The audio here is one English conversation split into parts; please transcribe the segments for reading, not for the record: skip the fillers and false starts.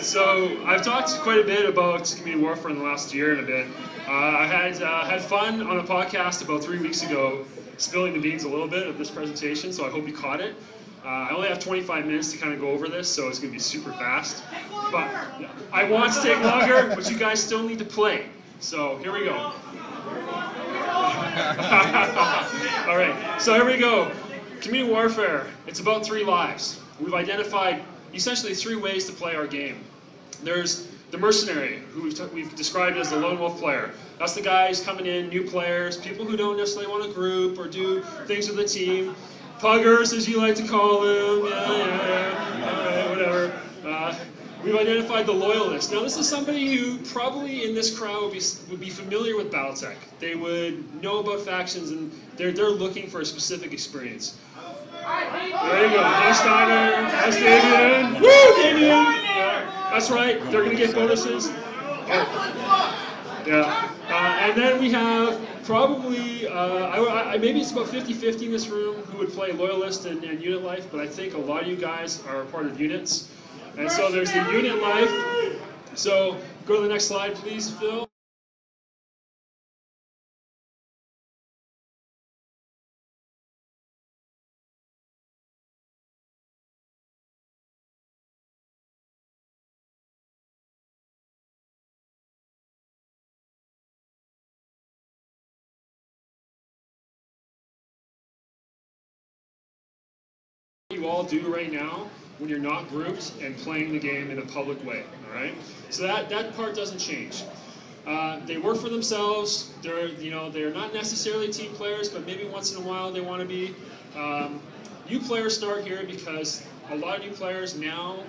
right, so I've talked quite a bit about community warfare in the last year and a bit. I had fun on a podcast about 3 weeks ago, spilling the beans a little bit of this presentation, so I hope you caught it. I only have 25 minutes to kind of go over this, so it's going to be super fast. But I want to take longer, but you guys still need to play. So here we go. All right, so here we go. Community warfare, it's about 3 lives. We've identified essentially 3 ways to play our game. There's the mercenary, who we've described as the lone wolf player. That's the guys coming in, new players, people who don't necessarily want to group or do things with a team. Puggers, as you like to call them, yeah, whatever. We've identified the loyalist. Now this is somebody who probably in this crowd would be familiar with Battletech. They would know about factions and they're looking for a specific experience. There you go. Hi Steiner. Hi Damien. Woo, Damien. Yeah, that's right. They're going to get bonuses. Yeah. And then we have probably, maybe it's about 50-50 in this room who would play Loyalist and Unit Life, but I think a lot of you guys are a part of units. And so there's the Unit Life. So go to the next slide, please, Phil. You all do right now when you're not grouped and playing the game in a public way, all right? So that part doesn't change. They work for themselves. They're not necessarily team players, but maybe once in a while they want to be. New players start here because a lot of new players now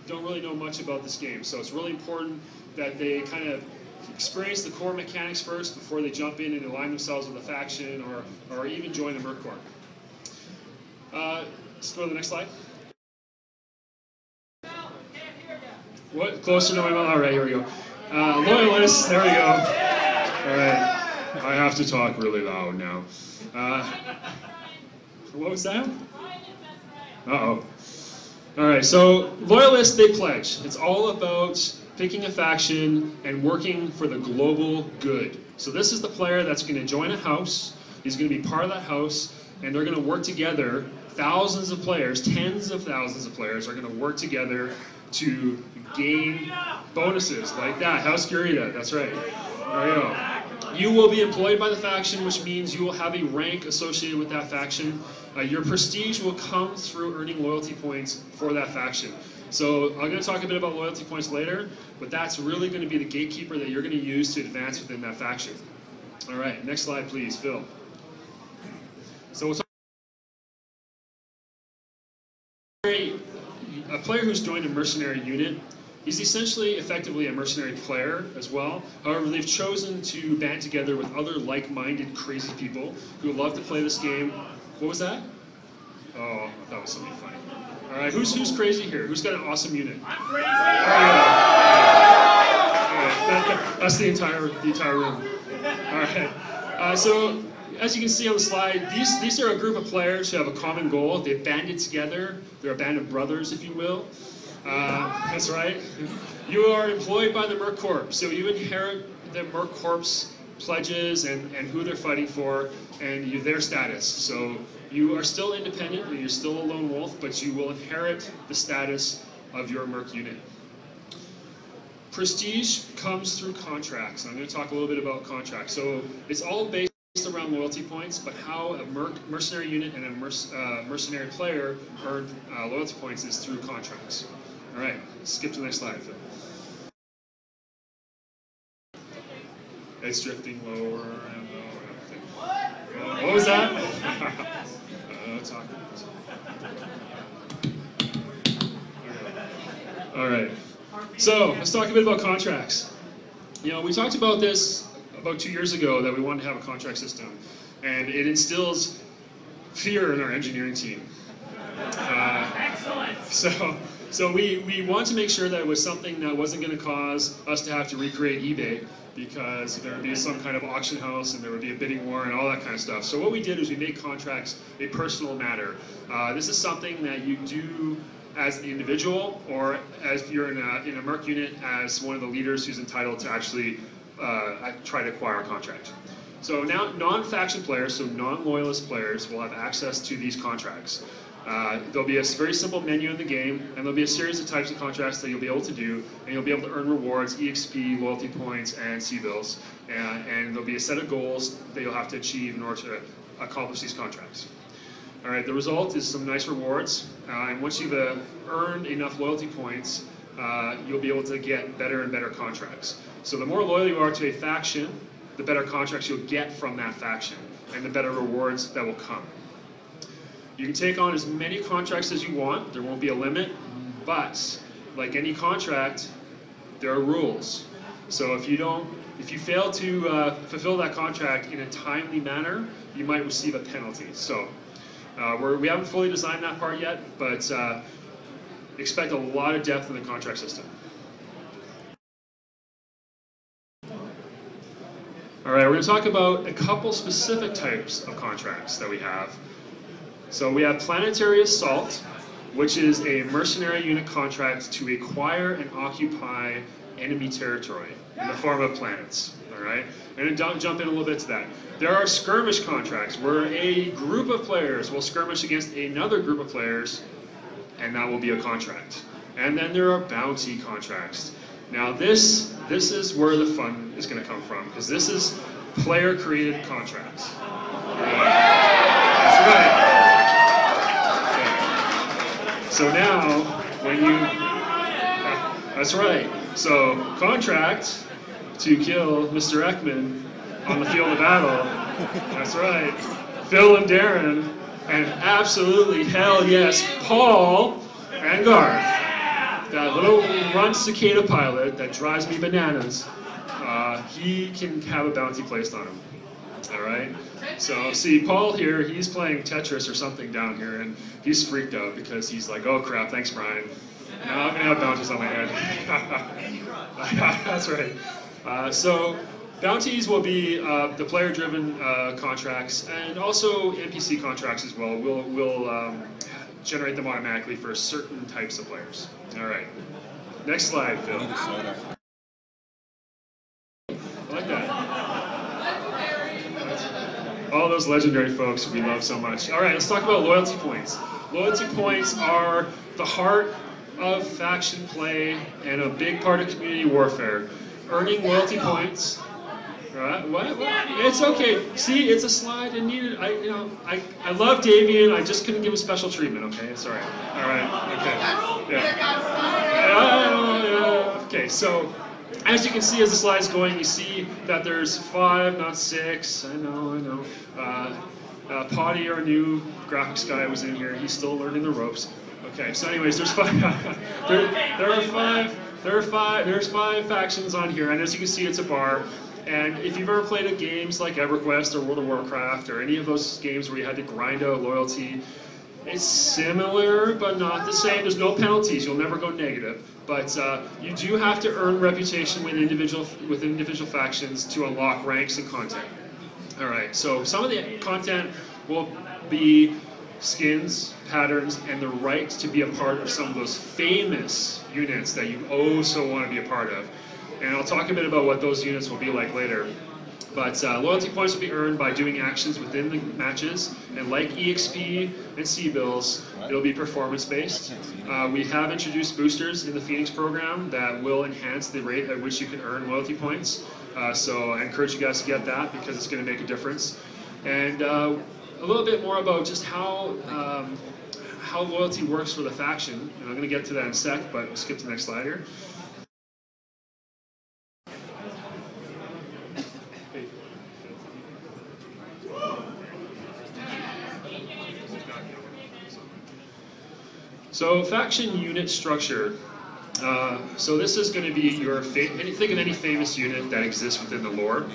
don't really know much about this game. So it's really important that they kind of experience the core mechanics first before they jump in and align themselves with a faction or even join the Mechwarrior. Let's go to the next slide. What? Closer to my mouth? All right, here we go. Loyalists, there we go. All right, I have to talk really loud now. What was that? Uh-oh. All right, so Loyalists, they pledge. It's all about picking a faction and working for the global good. So this is the player that's going to join a house. He's going to be part of that house, and they're going to work together. Thousands of players, tens of thousands of players are going to work together to gain bonuses like that. House Gurita, that's right. There you go. You will be employed by the faction, which means you will have a rank associated with that faction. Your prestige will come through earning loyalty points for that faction. So I'm going to talk a bit about loyalty points later, but that's really going to be the gatekeeper that you're going to use to advance within that faction. All right, next slide, please, Phil. So we'll talk a player who's joined a mercenary unit. He's essentially, effectively, a mercenary player as well. However, they've chosen to band together with other like-minded, crazy people who love to play this game. What was that? Oh, that was something funny. All right, who's crazy here? Who's got an awesome unit? I'm crazy. That's the entire room. All right. So, as you can see on the slide, these are a group of players who have a common goal. They've banded together. They're a band of brothers, if you will. That's right. You are employed by the Mechwarrior, so you inherit the Mechwarrior's pledges and who they're fighting for and their status. So you are still independent, and you're still a lone wolf, but you will inherit the status of your Merc unit. Prestige comes through contracts. I'm going to talk a little bit about contracts. So it's all based around loyalty points, but how a mercenary unit and a mercenary player earn loyalty points is through contracts. All right, skip to the next slide, Phil. It's drifting lower and lower. What was that? Talk. All right, so let's talk a bit about contracts. You know, we talked about this about 2 years ago that we wanted to have a contract system, and it instills fear in our engineering team. Excellent. So we want to make sure that it was something that wasn't going to cause us to have to recreate eBay, because there would be some kind of auction house and there would be a bidding war and all that kind of stuff. So what we did is we made contracts a personal matter. This is something that you do as an individual, or as if you're in a Merc unit as one of the leaders who's entitled to actually try to acquire a contract. So now non-faction players, so non-loyalist players, will have access to these contracts. There'll be a very simple menu in the game, and there'll be a series of types of contracts that you'll be able to do, and you'll be able to earn rewards, EXP, loyalty points, and C-bills. And there'll be a set of goals that you'll have to achieve in order to accomplish these contracts. All right, the result is some nice rewards, and once you've earned enough loyalty points, you'll be able to get better and better contracts. So the more loyal you are to a faction, the better contracts you'll get from that faction, and the better rewards that will come. You can take on as many contracts as you want, there won't be a limit, but like any contract, there are rules. So if you fail to fulfill that contract in a timely manner, you might receive a penalty. So we haven't fully designed that part yet, but expect a lot of depth in the contract system. All right, we're going to talk about a couple specific types of contracts that we have. So we have Planetary Assault, which is a mercenary unit contract to acquire and occupy enemy territory in the form of planets. All right, I'm going to jump in a little bit to that. There are skirmish contracts where a group of players will skirmish against another group of players, and that will be a contract. And then there are bounty contracts. Now this is where the fun is going to come from, because this is player-created contracts. That's right. So now, when you, that's right. So contract to kill Mr. Ekman on the field of battle. That's right. Phil and Darren, and absolutely hell yes, Paul and Garth. That little runt cicada pilot that drives me bananas. He can have a bounty placed on him. All right. So see, Paul here, he's playing Tetris or something down here, and he's freaked out because he's like, "Oh crap, thanks, Brian. Now I'm gonna have bounties on my head." That's right. So bounties will be the player-driven contracts, and also NPC contracts as well. We'll generate them automatically for certain types of players. All right. Next slide, Phil. I like that. All those legendary folks we love so much. All right, let's talk about loyalty points. Loyalty points are the heart of faction play and a big part of community warfare. Earning loyalty points. All right, what? It's okay. See, it's a slide and needed. I love Davian. I just couldn't give him special treatment. Okay, it's all right. All right. Okay. Yeah. Okay. So, as you can see, as the slide's going, you see that there's 5, not 6. I know. Potty, our new graphics guy, was in here. He's still learning the ropes. Okay. So, anyways, there's 5. There's 5 factions on here, and as you can see, it's a bar. And if you've ever played games like EverQuest or World of Warcraft or any of those games where you had to grind out loyalty, it's similar but not the same. There's no penalties. You'll never go negative. But you do have to earn reputation with individual factions to unlock ranks and content. All right. So some of the content will be skins, patterns, and the right to be a part of some of those famous units that you so want to be a part of. And I'll talk a bit about what those units will be like later. But loyalty points will be earned by doing actions within the matches, and like EXP and C-bills, it'll be performance-based. We have introduced boosters in the Phoenix program that will enhance the rate at which you can earn loyalty points. So I encourage you guys to get that because it's going to make a difference. And a little bit more about just how loyalty works for the faction. And I'm going to get to that in a sec, but we'll skip to the next slide here. So faction unit structure. So this is going to be your think of any famous unit that exists within the lore.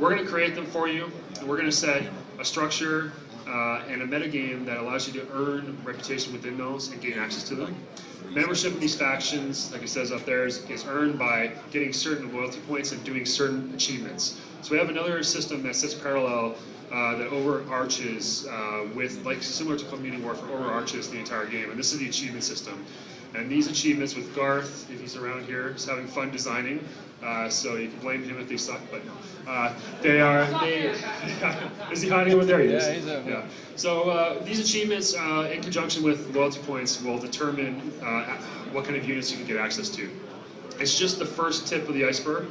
We're going to create them for you, and we're going to set a structure and a metagame that allows you to earn reputation within those and gain access to them. Membership in these factions, like it says up there, is earned by getting certain loyalty points and doing certain achievements. So we have another system that sits parallel that overarches with, like similar to Community Warfare, overarches the entire game. And this is the achievement system. And these achievements with Garth, if he's around here, is having fun designing. So you can blame him if they suck, but no. Is he hiding over there? He is. Yeah, he's over there. Yeah. So these achievements, in conjunction with loyalty points, will determine what kind of units you can get access to. It's just the first tip of the iceberg.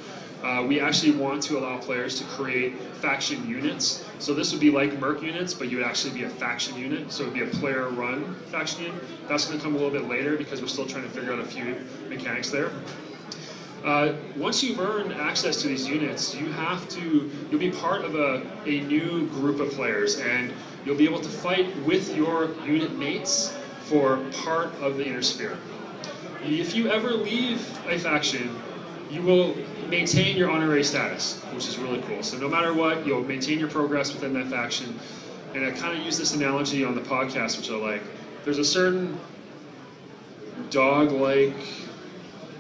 We actually want to allow players to create faction units. So this would be like Merc units, but you would actually be a faction unit. So it would be a player-run faction unit. That's going to come a little bit later because we're still trying to figure out a few mechanics there. Once you've earned access to these units, you'll be part of a new group of players, and you'll be able to fight with your unit mates for part of the inner sphere. If you ever leave a faction, you will maintain your honorary status, which is really cool. So no matter what, you'll maintain your progress within that faction. And I kind of use this analogy on the podcast, which I like. There's a certain dog-like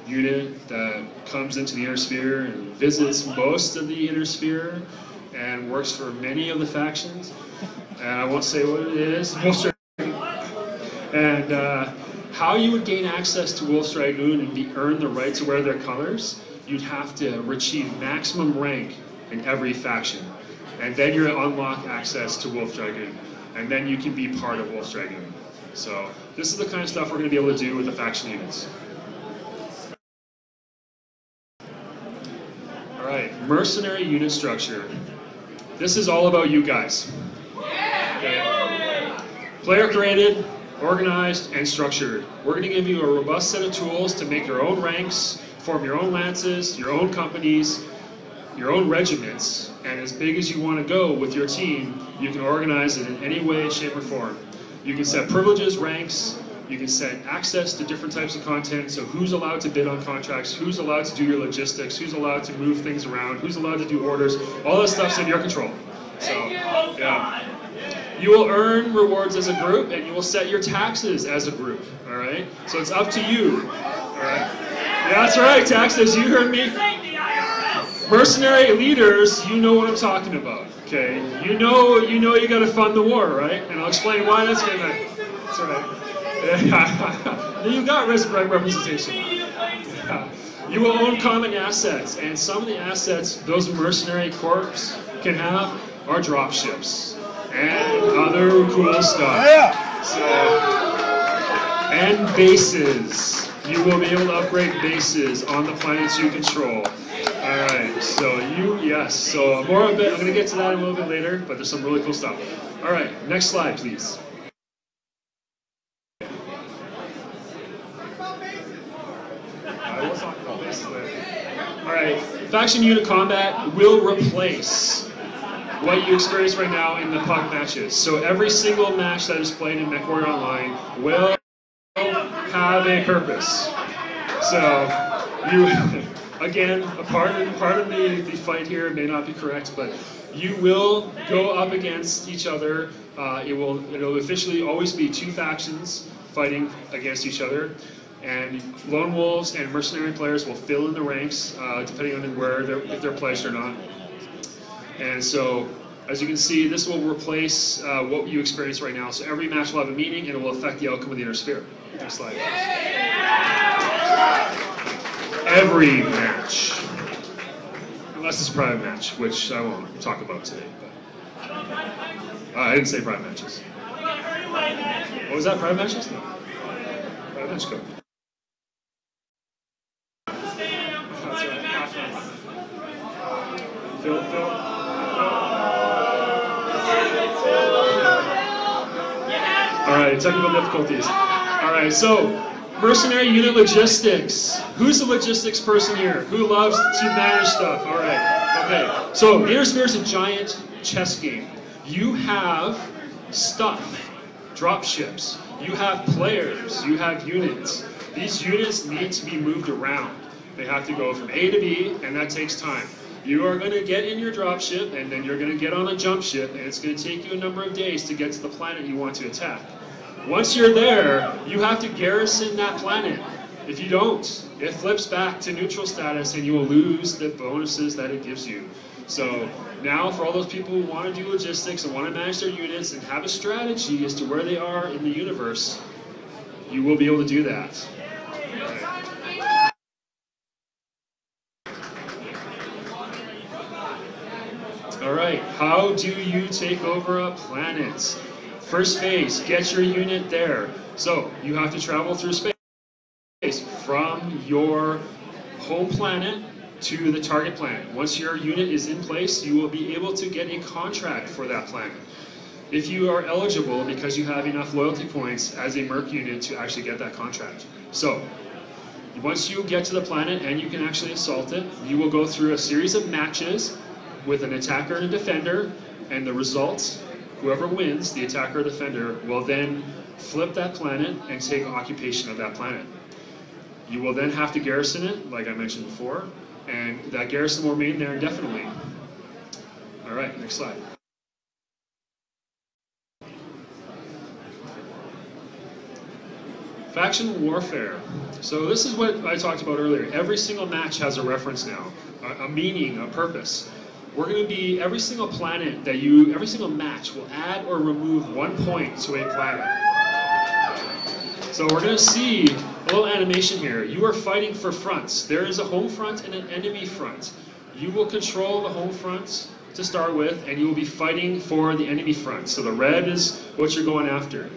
unit that comes into the inner sphere and visits most of the inner sphere and works for many of the factions. And I won't say what it is. And how you would gain access to Wolf's Dragoon and earn the right to wear their colors, you'd have to achieve maximum rank in every faction. And then you unlock access to Wolf Dragoon. And then you can be part of Wolf's Dragoon. So this is the kind of stuff we're going to be able to do with the faction units. Alright, mercenary unit structure. This is all about you guys. Okay. Player created, organized, and structured. We're going to give you a robust set of tools to make your own ranks, form your own lances, your own companies, your own regiments, and as big as you want to go with your team, you can organize it in any way, shape, or form. You can set privileges, ranks, you can set access to different types of content, so who's allowed to bid on contracts, who's allowed to do your logistics, who's allowed to move things around, who's allowed to do orders, all that stuff's in your control. So, yeah. You will earn rewards as a group, and you will set your taxes as a group, all right? So it's up to you, all right? Yeah, that's right, taxes, you heard me. Mercenary leaders, you know what I'm talking about, okay? You know you gotta fund the war, right? And I'll explain why that's gonna, that's right. Yeah. You got representation. Yeah. You will own common assets, and some of the assets those mercenary corps can have are drop ships and other cool stuff. Yeah. So, and bases. You will be able to upgrade bases on the planets you control. Alright, so so more of it, I'm going to get to that a little bit later, but there's some really cool stuff. Alright, next slide, please. Alright, faction unit combat will replace what you experience right now in the PUG matches. So every single match that is played in Mechwarrior Online will have a purpose. So you, again, part of the fight here may not be correct, but you will go up against each other. It'll officially always be two factions fighting against each other, and lone wolves and mercenary players will fill in the ranks depending on if they're pledged or not. And so, as you can see, this will replace what you experience right now. So every match will have a meaning, and it will affect the outcome of the inner sphere. Next slide. Every match, unless it's a private match, which I won't talk about today. But I didn't say private matches. What was that? Private matches? No. Private match, go. That's right. Phil. Alright, technical difficulties. Alright, so mercenary unit logistics. Who's the logistics person here? Who loves to manage stuff? Alright, okay. So the inner sphere is a giant chess game. You have stuff, drop ships. You have players. You have units. These units need to be moved around. They have to go from A to B, and that takes time. You are going to get in your drop ship, and then you're going to get on a jump ship, and it's going to take you a number of days to get to the planet you want to attack. Once you're there, you have to garrison that planet. If you don't, it flips back to neutral status, and you will lose the bonuses that it gives you. So now, for all those people who want to do logistics and want to manage their units and have a strategy as to where they are in the universe, you will be able to do that. All right, how do you take over a planet? First phase, get your unit there. So you have to travel through space from your home planet to the target planet. Once your unit is in place, you will be able to get a contract for that planet. If you are eligible because you have enough loyalty points as a merc unit to actually get that contract. So once you get to the planet and you can actually assault it, you will go through a series of matches with an attacker and a defender, and the results, whoever wins, the attacker or defender, will then flip that planet and take occupation of that planet. You will then have to garrison it, like I mentioned before, and that garrison will remain there indefinitely. All right, next slide. Faction warfare. So this is what I talked about earlier. Every single match has a reference now, a meaning, a purpose. We're going to be, every single planet that every single match will add or remove 1 point to a planet. So we're going to see a little animation here. You are fighting for fronts. There is a home front and an enemy front. You will control the home front to start with, and you will be fighting for the enemy front. So the red is what you're going after.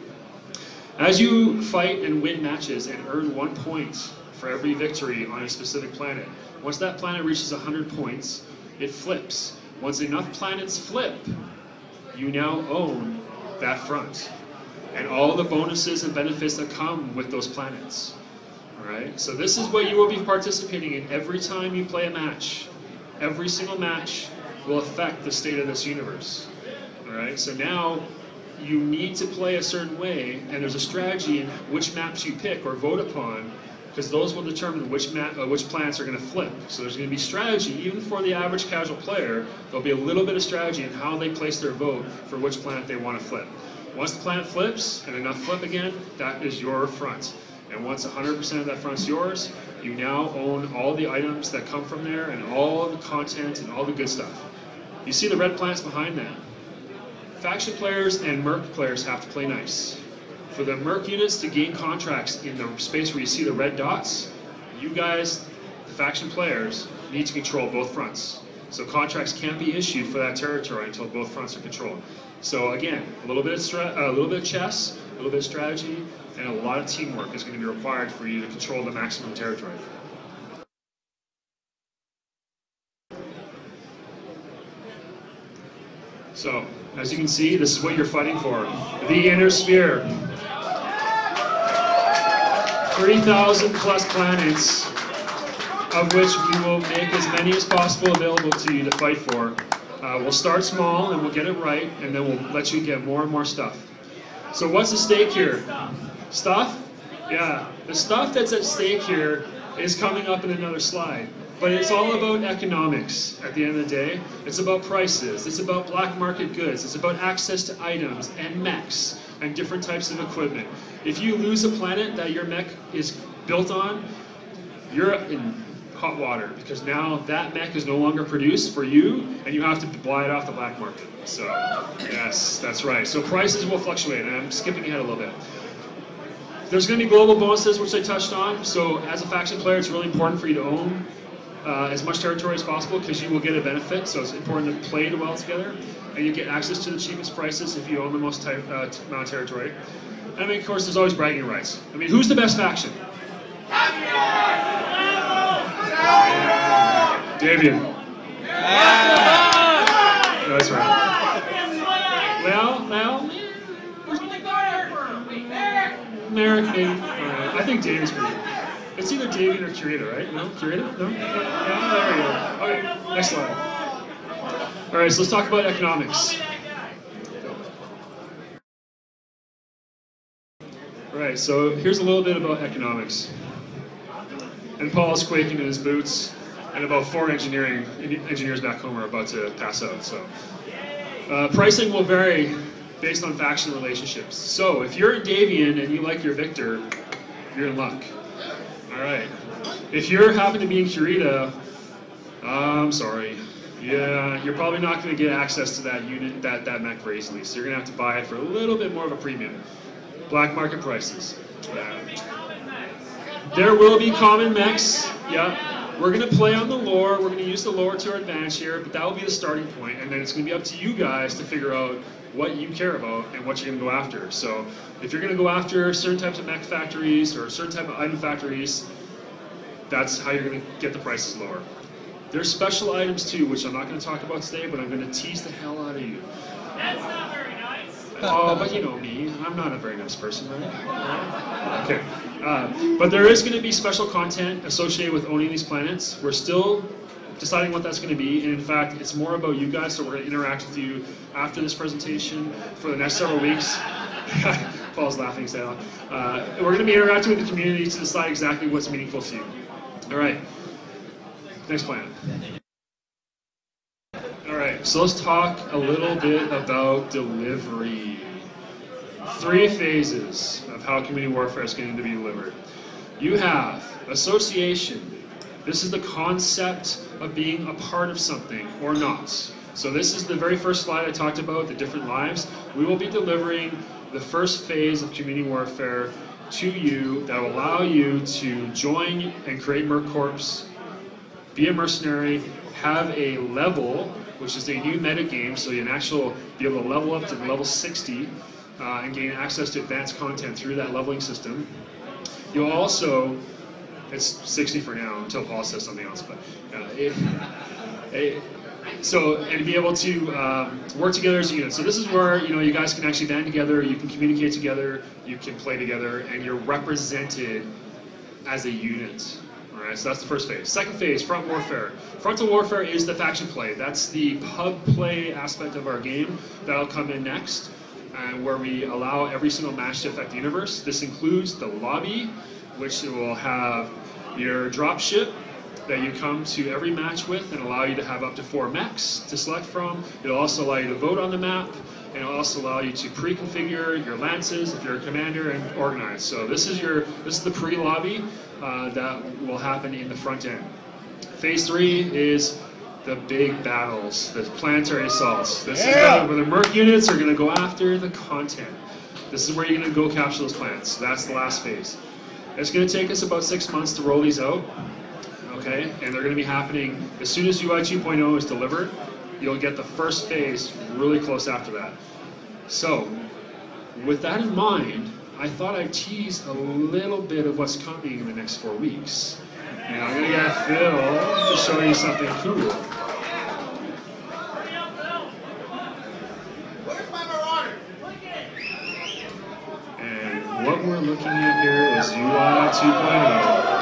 As you fight and win matches and earn 1 point for every victory on a specific planet, once that planet reaches 100 points, it flips. Once enough planets flip, you now own that front and all the bonuses and benefits that come with those planets. All right, so this is what you will be participating in every time you play a match. Every single match will affect the state of this universe. All right, so now you need to play a certain way, and there's a strategy in which maps you pick or vote upon, because those will determine which planets are going to flip. So there's going to be strategy, even for the average casual player. There'll be a little bit of strategy in how they place their vote for which planet they want to flip. Once the planet flips, and enough flip again, that is your front. And once 100% of that front's yours, you now own all the items that come from there, and all the content, and all the good stuff. You see the red planets behind that. Faction players and merc players have to play nice. For the merc units to gain contracts in the space where you see the red dots, you guys, the faction players, need to control both fronts. So contracts can't be issued for that territory until both fronts are controlled. So again, a little bit of chess, a little bit of strategy, and a lot of teamwork is going to be required for you to control the maximum territory. So, as you can see, this is what you're fighting for. The inner sphere. 3,000 plus planets, of which we will make as many as possible available to you to fight for. We'll start small and we'll get it right, and then we'll let you get more and more stuff. So what's at stake here? Stuff? Yeah, the stuff that's at stake here is coming up in another slide. But it's all about economics at the end of the day. It's about prices, it's about black market goods, it's about access to items and mechs and different types of equipment. If you lose a planet that your mech is built on, you're in hot water, because now that mech is no longer produced for you and you have to buy it off the black market. So, yes, that's right. So prices will fluctuate, and I'm skipping ahead a little bit. There's going to be global bonuses, which I touched on. So as a faction player, it's really important for you to own as much territory as possible, because you will get a benefit. So it's important to play well together, and you get access to the cheapest prices if you own the most amount of territory. And I mean, of course, there's always bragging rights. I mean, who's the best faction? Davian. That's right. Well, Merrick, maybe. I think Davian's pretty good. It's either Davian or Curator, right? No? Curator? No? Yeah, there we go. Okay, next slide. Alright, so let's talk about economics. Alright, so here's a little bit about economics. And Paul's quaking in his boots. and about 4 engineers back home are about to pass out. So pricing will vary based on faction relationships. So if you're in Davian and you like your Victor, you're in luck. All right. If you happen to be in Kurita, I'm sorry. Yeah, you're probably not going to get access to that unit, that mech very easily. So you're going to have to buy it for a little bit more of a premium. Black market prices. There will be common mechs. Yeah. We're going to play on the lore. We're going to use the lore to our advantage here, but that will be the starting point. And then it's going to be up to you guys to figure out what you care about and what you're going to go after. So if you're going to go after certain types of mech factories or certain type of item factories, that's how you're going to get the prices lower. There's special items too, which I'm not going to talk about today, but I'm going to tease the hell out of you. That's not very nice. Oh, but you know me, I'm not a very nice person, right? Okay. But there is going to be special content associated with owning these planets. We're still deciding what that's going to be, and in fact, it's more about you guys, so we're going to interact with you after this presentation for the next several weeks. Paul's laughing, so we're going to be interacting with the community to decide exactly what's meaningful to you. All right. Next plan. All right, so let's talk a little bit about delivery. 3 phases of how community warfare is going to be delivered. You have association. This is the concept of being a part of something or not. So this is the very first slide I talked about, the different lives. We will be delivering the first phase of community warfare to you that will allow you to join and create Merc Corps, be a mercenary, have a level, which is a new meta game, so you can actually be able to level up to level 60 and gain access to advanced content through that leveling system. You'll also, it's 60 for now until Paul says something else, but and be able to work together as a unit. So this is where you guys can actually band together, you can communicate together, you can play together, and you're represented as a unit. Alright, so that's the first phase. Second phase, front warfare. Frontal warfare is the faction play. That's the pub play aspect of our game. That'll come in next, where we allow every single match to affect the universe. This includes the lobby, which will have your drop ship that you come to every match with and allow you to have up to 4 mechs to select from. It'll also allow you to vote on the map, and it'll also allow you to pre-configure your lances if you're a commander and organize. So this is the pre-lobby that will happen in the front end. Phase 3 is the big battles, the planetary assaults. This is where the Merc units are going to go after the content. This is where you're going to go capture those planets. So that's the last phase. It's going to take us about 6 months to roll these out. Okay, and they're going to be happening as soon as UI 2.0 is delivered. You'll get the first phase really close after that. So, with that in mind, I thought I'd tease a little bit of what's coming in the next 4 weeks. And I'm going to get Phil to show you something cool. Where's my marauder? And what we're looking at here is UI 2.0.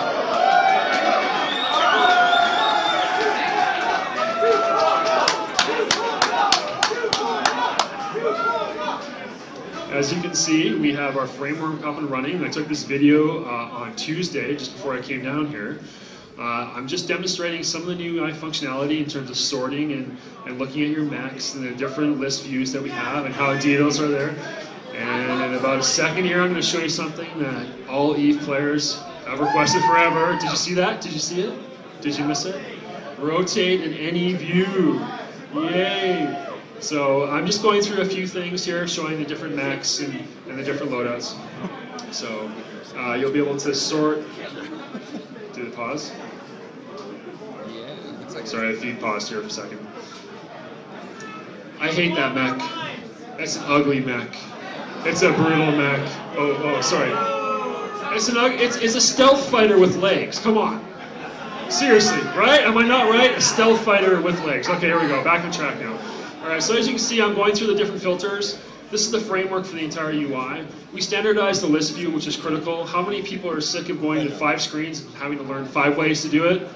As you can see, we have our framework up and running. I took this video on Tuesday, just before I came down here. I'm just demonstrating some of the new UI functionality in terms of sorting and looking at your mechs and the different list views that we have and how details are there. And in about a second here, I'm going to show you something that all EVE players have requested forever. Did you see that? Did you see it? Did you miss it? Rotate in any view. Yay! So I'm just going through a few things here, showing the different mechs and the different loadouts. So you'll be able to sort. Do the pause? Yeah, looks like sorry, I feed paused here for a second. I hate that mech. That's an ugly mech. It's a brutal mech. Oh, sorry. It's a stealth fighter with legs. Come on. Seriously, right? Am I not right? A stealth fighter with legs. Okay, here we go. Back on track now. Alright, so as you can see, I'm going through the different filters. This is the framework for the entire UI. We standardized the list view, which is critical. How many people are sick of going to 5 screens and having to learn 5 ways to do it?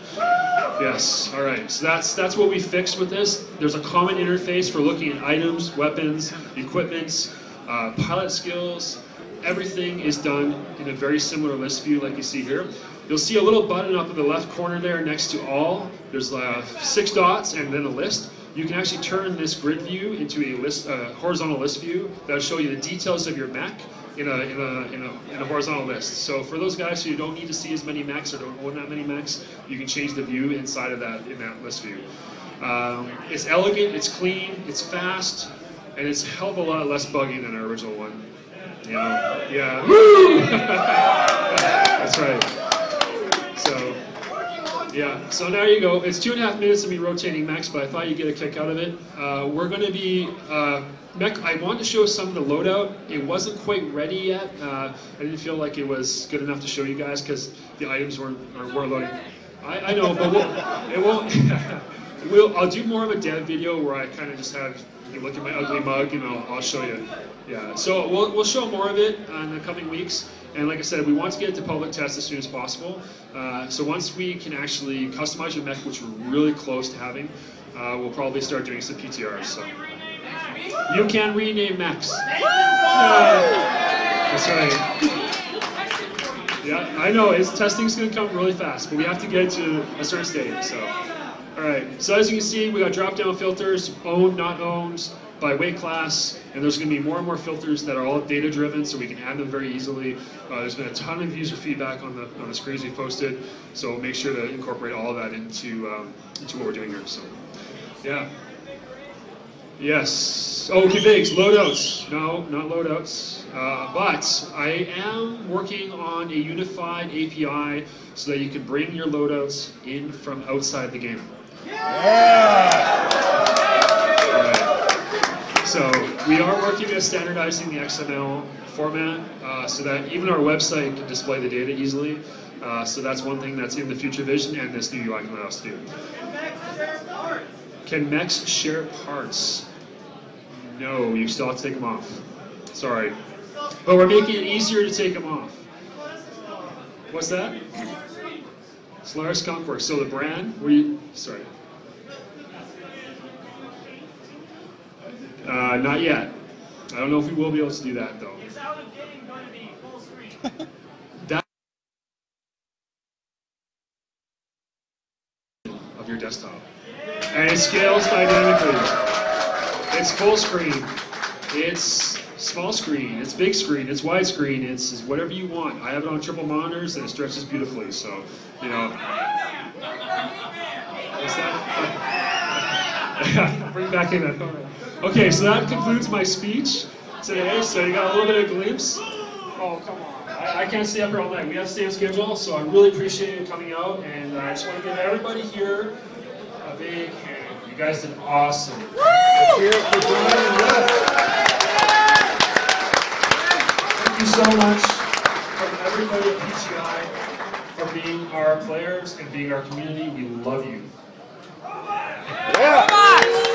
Yes, alright, so that's what we fixed with this. There's a common interface for looking at items, weapons, equipments, pilot skills. Everything is done in a very similar list view like you see here. You'll see a little button up in the left corner there next to all. There's 6 dots and then a list. You can actually turn this grid view into a list, horizontal list view that'll show you the details of your mech in a horizontal list. So for those guys who don't need to see as many mechs or don't own that many mechs, you can change the view inside of that in that list view. It's elegant, it's clean, it's fast, and it's a hell of a lot less buggy than our original one. Yeah. Woo! That's right. So there you go. It's 2.5 minutes of me rotating mechs, but I thought you'd get a kick out of it. We're going to be I wanted to show some of the loadout. It wasn't quite ready yet. I didn't feel like it was good enough to show you guys because the items weren't loading. I know, but it won't. I'll do more of a dev video where I kind of just have you look at my ugly mug and I'll show you. Yeah. So we'll show more of it in the coming weeks. And like I said, we want to get it to public test as soon as possible. So once we can actually customize your mech, which we're really close to having, we'll probably start doing some PTRs. So you can rename mechs. That's right. Yeah, I know. Testing's going to come really fast, but we have to get to a certain stage. So, all right. So as you can see, we got drop-down filters, owned, not owned, by weight class, and there's going to be more and more filters that are all data driven, so we can add them very easily. There's been a ton of user feedback on the screens we posted, so we'll make sure to incorporate all of that into what we're doing here. So, yeah. Yes. Oh, configs, loadouts. No, not loadouts. But I am working on a unified API so that you can bring your loadouts in from outside the game. So we are working at standardizing the XML format so that even our website can display the data easily. So that's one thing that's in the future vision, and this new UI can allow us to do. Can mechs share parts? No, you still have to take them off. Sorry. But we're making it easier to take them off. What's that? Solaris Skunkworks. So the brand, sorry. Not yet. I don't know if we will be able to do that though. Is out of game going to be full screen? Of your desktop. And it scales dynamically. It's full screen. It's small screen. It's big screen. It's widescreen. It's whatever you want. I have it on triple monitors and it stretches beautifully. So, you know. What's that? Bring back in that. Okay, so that concludes my speech today. So you got a little bit of glimpse. Oh, come on. I can't stay up here all night. We have to stay on schedule, so I really appreciate you coming out, and I just want to give everybody here a big hand. You guys did awesome. Let's hear it for Bryan and Wes. Thank you so much from everybody at PGI for being our players and being our community. We love you. Yeah.